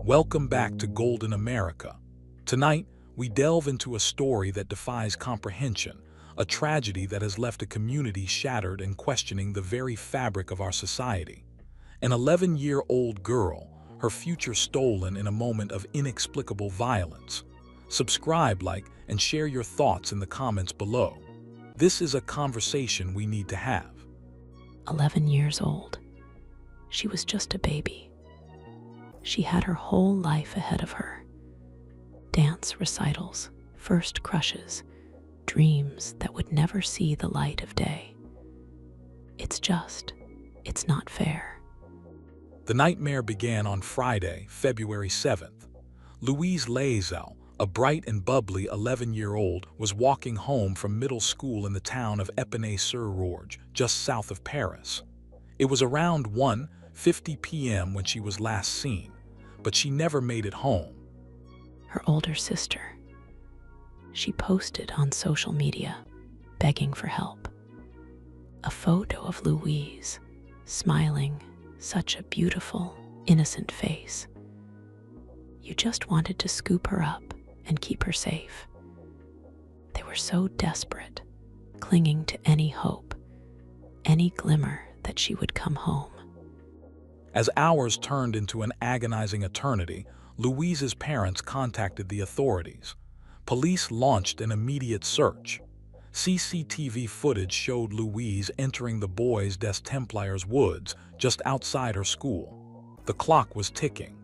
Welcome back to Golden America. Tonight, we delve into a story that defies comprehension, a tragedy that has left a community shattered and questioning the very fabric of our society. An 11-year-old girl, her future stolen in a moment of inexplicable violence. Subscribe, like, and share your thoughts in the comments below. This is a conversation we need to have. 11 years old. She was just a baby. She had her whole life ahead of her. Dance recitals, first crushes, dreams that would never see the light of day. It's not fair. The nightmare began on Friday, February 7th. Louise Lasalle, a bright and bubbly 11-year-old, was walking home from middle school in the town of Epinay-sur-Orge, just south of Paris. It was around 1:50 p.m. when she was last seen, but she never made it home. Her older sister. She posted on social media, begging for help. A photo of Louise, smiling, such a beautiful, innocent face. You just wanted to scoop her up and keep her safe. They were so desperate, clinging to any hope, any glimmer that she would come home. As hours turned into an agonizing eternity, Louise's parents contacted the authorities. Police launched an immediate search. CCTV footage showed Louise entering the Bois des Templiers woods just outside her school. The clock was ticking.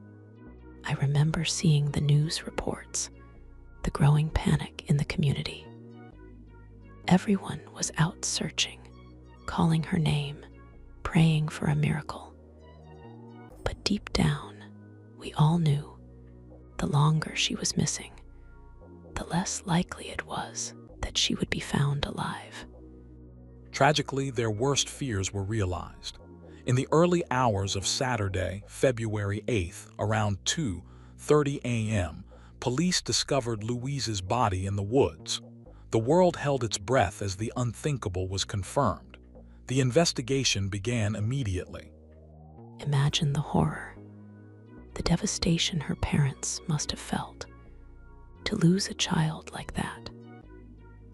I remember seeing the news reports, the growing panic in the community. Everyone was out searching, calling her name, praying for a miracle. But deep down, we all knew the longer she was missing, the less likely it was that she would be found alive. Tragically, their worst fears were realized. In the early hours of Saturday, February 8th, around 2:30 a.m., police discovered Louise's body in the woods. The world held its breath as the unthinkable was confirmed. The investigation began immediately. Imagine the horror, the devastation her parents must have felt. To lose a child like that,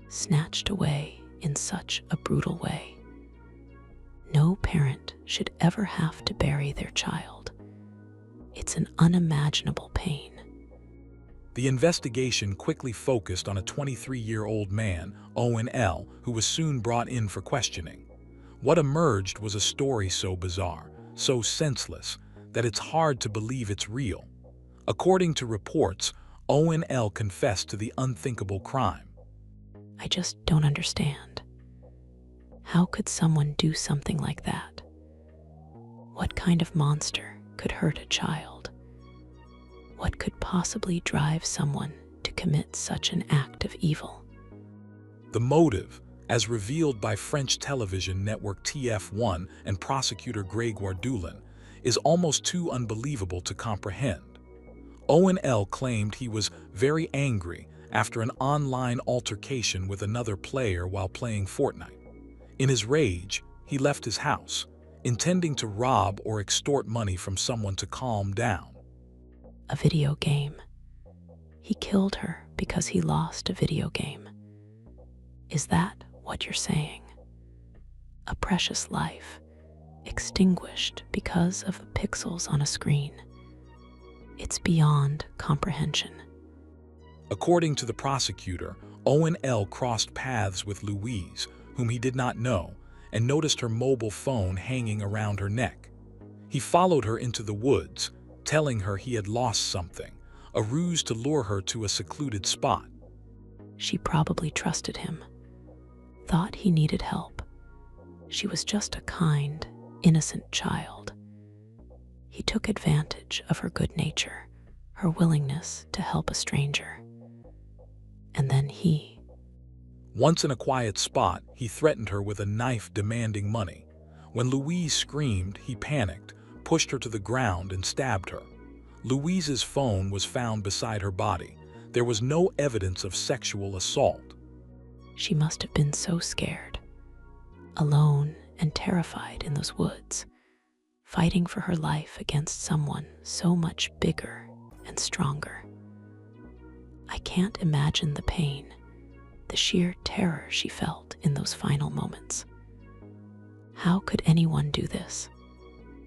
snatched away in such a brutal way. No parent should ever have to bury their child. It's an unimaginable pain. The investigation quickly focused on a 23-year-old man, Owen L., who was soon brought in for questioning. What emerged was a story so bizarre, so senseless, that it's hard to believe it's real. According to reports, Owen L. confessed to the unthinkable crime. I just don't understand. How could someone do something like that? What kind of monster could hurt a child? What could possibly drive someone to commit such an act of evil? The motive, as revealed by French television network TF1 and prosecutor Grégoire Doulin, is almost too unbelievable to comprehend. Owen L. claimed he was very angry after an online altercation with another player while playing Fortnite. In his rage, he left his house, intending to rob or extort money from someone to calm down. A video game. He killed her because he lost a video game. Is that what you're saying? A precious life, extinguished because of the pixels on a screen. It's beyond comprehension. According to the prosecutor, Owen L. crossed paths with Louise, whom he did not know, and noticed her mobile phone hanging around her neck. He followed her into the woods, telling her he had lost something, a ruse to lure her to a secluded spot. She probably trusted him, thought he needed help. She was just a kind, innocent child. He took advantage of her good nature, her willingness to help a stranger. And then Once in a quiet spot, he threatened her with a knife demanding money. When Louise screamed, he panicked, pushed her to the ground and stabbed her. Louise's phone was found beside her body. There was no evidence of sexual assault. She must have been so scared, alone and terrified in those woods, fighting for her life against someone so much bigger and stronger. I can't imagine the pain, the sheer terror she felt in those final moments. How could anyone do this?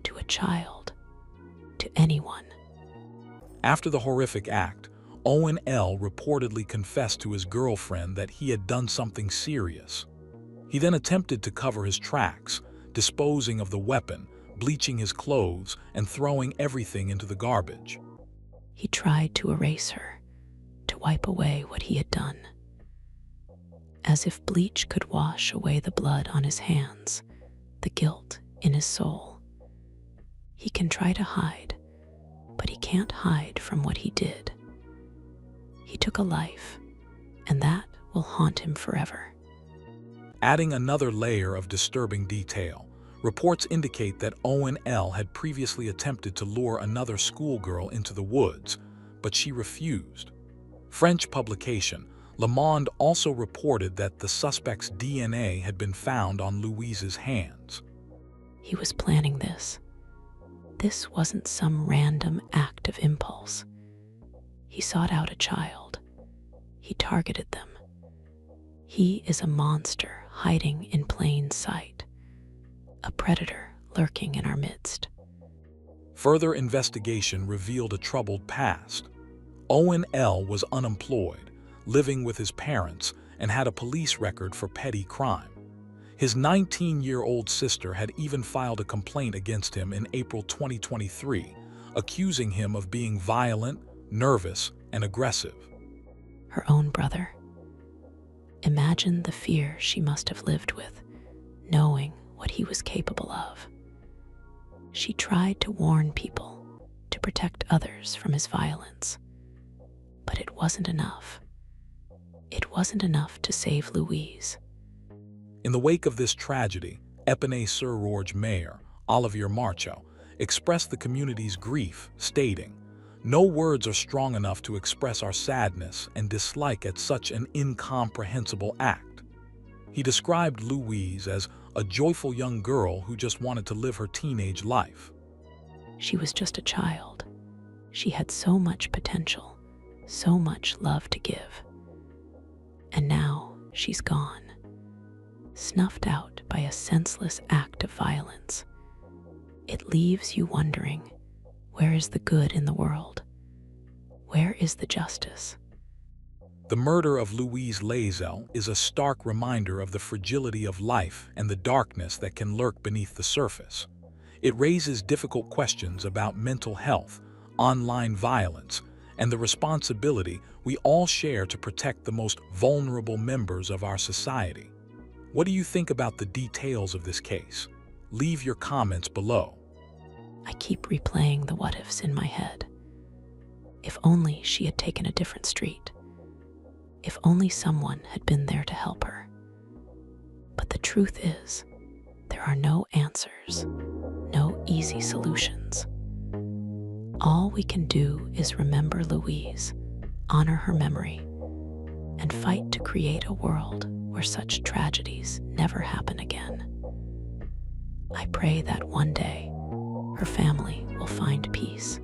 To a child? To anyone? After the horrific act, Owen L. reportedly confessed to his girlfriend that he had done something serious. He then attempted to cover his tracks, disposing of the weapon, bleaching his clothes, and throwing everything into the garbage. He tried to erase her, to wipe away what he had done. As if bleach could wash away the blood on his hands, the guilt in his soul. He can try to hide, but he can't hide from what he did. He took a life, and that will haunt him forever. Adding another layer of disturbing detail, reports indicate that Owen L. had previously attempted to lure another schoolgirl into the woods, but she refused. French publication Le Monde also reported that the suspect's DNA had been found on Louise's hands. He was planning this. This wasn't some random act of impulse. He sought out a child. He targeted them. He is a monster hiding in plain sight, a predator lurking in our midst. Further investigation revealed a troubled past. Owen L. was unemployed, living with his parents, and had a police record for petty crime. His 19-year-old sister had even filed a complaint against him in April 2023, accusing him of being violent, nervous, and aggressive. Her own brother. Imagine the fear she must have lived with, knowing what he was capable of. She tried to warn people, to protect others from his violence. But it wasn't enough. It wasn't enough to save Louise. In the wake of this tragedy, Epinay-sur-Orge Mayor Olivier Marchot expressed the community's grief, stating, "No words are strong enough to express our sadness and dislike at such an incomprehensible act." He described Louise as a joyful young girl who just wanted to live her teenage life. She was just a child. She had so much potential, so much love to give. And now she's gone, snuffed out by a senseless act of violence. It leaves you wondering, where is the good in the world? Where is the justice? The murder of Louise Lasalle is a stark reminder of the fragility of life and the darkness that can lurk beneath the surface. It raises difficult questions about mental health, online violence, and the responsibility we all share to protect the most vulnerable members of our society. What do you think about the details of this case? Leave your comments below. I keep replaying the what-ifs in my head. If only she had taken a different street. If only someone had been there to help her. But the truth is, there are no answers, no easy solutions. All we can do is remember Louise, honor her memory, and fight to create a world where such tragedies never happen again. I pray that one day her family will find peace.